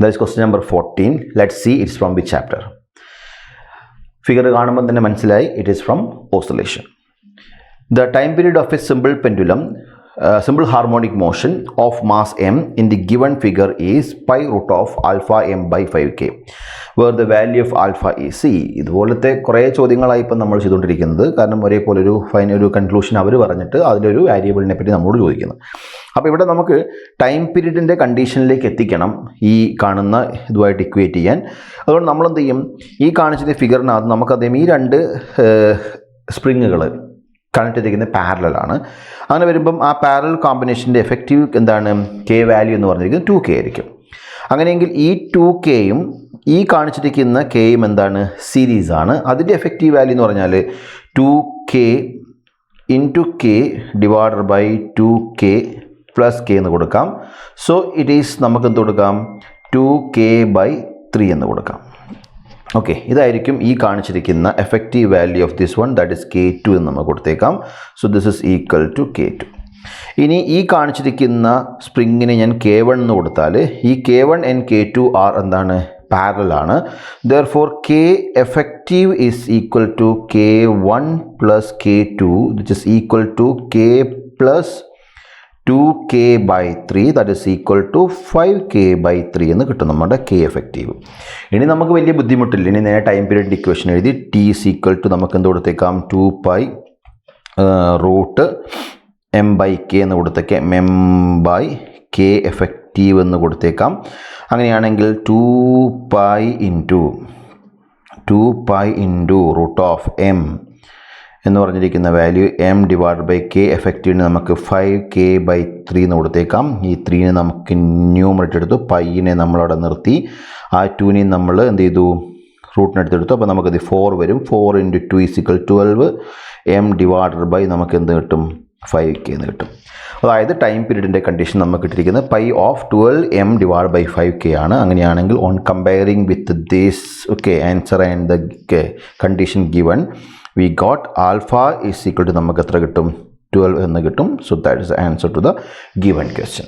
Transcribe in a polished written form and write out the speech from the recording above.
That is question number 14. Let's see it's from which chapter. Figure കാണുമ്പോൾ തന്നെ മനസ്സിലായി it is from oscillation. The time period of a simple pendulum, simple harmonic motion of mass m in the given figure is pi root of alpha m by 5k, where the value of alpha is c. ഇതുപോലത്തെ കുറേ ചോദ്യങ്ങളായി ഇപ്പം നമ്മൾ ചെയ്തുകൊണ്ടിരിക്കുന്നത്. കാരണം ഒരേപോലെ ഒരു conclusion അവർ പറഞ്ഞിട്ട് അതിൻ്റെ ഒരു വേരിയബിളിനെ പറ്റി നമ്മളോട് ചോദിക്കുന്നത്. അപ്പോൾ ഇവിടെ നമുക്ക് ടൈം പീരീഡിൻ്റെ കണ്ടീഷനിലേക്ക് എത്തിക്കണം ഈ കാണുന്ന ഇതുമായിട്ട് ഇക്വേറ്റ് ചെയ്യാൻ. അതുകൊണ്ട് നമ്മളെന്ത് ചെയ്യും, ഈ കാണിച്ചിരുന്ന ഫിഗറിനകത്ത് നമുക്കദ്ദേഹം ഈ രണ്ട് സ്പ്രിങ്ങുകൾ കണക്ട് ചെയ്തിരിക്കുന്നത് പാരലാണ്. അങ്ങനെ വരുമ്പം ആ പാരലൽ കോമ്പിനേഷൻ്റെ എഫക്റ്റീവ് എന്താണ്, കെ വാല്യൂ എന്ന് പറഞ്ഞിരിക്കുന്നത് 2k ആയിരിക്കും. അങ്ങനെയെങ്കിൽ ഈ 2kയും ഈ കാണിച്ചിരിക്കുന്ന കെയും എന്താണ്, സീരീസാണ്. അതിൻ്റെ എഫക്റ്റീവ് വാല്യൂ എന്ന് പറഞ്ഞാൽ 2k into K divided by 2k plus K എന്ന് കൊടുക്കാം. സോ ഇറ്റ് ഈസ് നമുക്ക് എന്ത് കൊടുക്കാം, 2k/3 എന്ന് കൊടുക്കാം. ഓക്കെ, ഇതായിരിക്കും ഈ കാണിച്ചിരിക്കുന്ന effective value of this one, that is k2 എന്ന് നമുക്ക് കൊടുത്തേക്കാം. So this is equal to k2. ഇനി ഈ കാണിച്ചിരിക്കുന്ന സ്പ്രിങ്ങിന് ഞാൻ k1 എന്ന് കൊടുത്താൽ ഈ k1 ആൻഡ് k2 ആർ എന്താണ്, പാരലാണ്. Therefore k effective is equal to k1 plus k2, which is equal to k plus 2k/3, that is equal to 5k/3 എന്ന് കിട്ടും നമ്മുടെ k എഫക്റ്റീവ്. ഇനി നമുക്ക് വലിയ ബുദ്ധിമുട്ടില്ല. ഇനി നേരെ ടൈം പീരീഡ് ഇക്വേഷൻ എഴുതി t is equal to നമുക്ക് എന്ത് കൊടുത്തേക്കാം, 2π റൂട്ട് m/k എന്ന് കൊടുത്തേക്കാം, m/k എഫക്റ്റീവ് എന്ന് കൊടുത്തേക്കാം. അങ്ങനെയാണെങ്കിൽ 2π ഇൻറ്റു റൂട്ട് ഓഫ് m എന്ന് പറഞ്ഞിരിക്കുന്ന value m divide by k എഫക്റ്റീവിന് നമുക്ക് 5k/3 എന്ന് കൊടുത്തേക്കാം. ഈ 3നെ നമുക്ക് ന്യൂമറേറ്റർ എടുത്തു, പൈനെ നമ്മളവിടെ നിർത്തി, ആ 2നെയും നമ്മൾ എന്ത് ചെയ്തു, റൂട്ടിനെടുത്തെടുത്തു. അപ്പോൾ നമുക്കത് 4 വരും. 4 × 2 = 12, m ഡിവൈഡഡ് ബൈ നമുക്ക് എന്ത് കിട്ടും, 5k എന്ന് കിട്ടും. അതായത് ടൈം പീരീഡിൻ്റെ കണ്ടീഷൻ നമുക്ക് കിട്ടിയിരിക്കുന്നത് pi of 12m divide by 5k ആണ്. അങ്ങനെയാണെങ്കിൽ on comparing with this answer and the condition given, we got alpha is equal to നമുക്ക് എത്ര കിട്ടും, 12 എന്ന് കിട്ടും. So that is the answer to the given question.